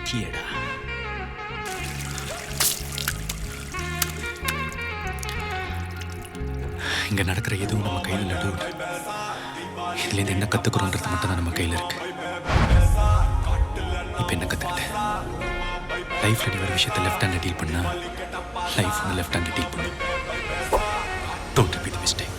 லக்கியடா. இங்க நடக்கிற எதுவும் நம்ம கையில் நடுவில். இதுலேருந்து என்ன கத்துக்கிறோன்றது மட்டும் தான் நம்ம கையில் இருக்கு. இப்போ என்ன கத்துக்கிட்டேன்? லைஃப்ல நீ ஒரு விஷயத்தை லெஃப்ட் ஹேண்ட் டீல் பண்ணா லைஃப் லெஃப்ட் ஹேண்ட் டீல் பண்ணும். Don't repeat the mistake.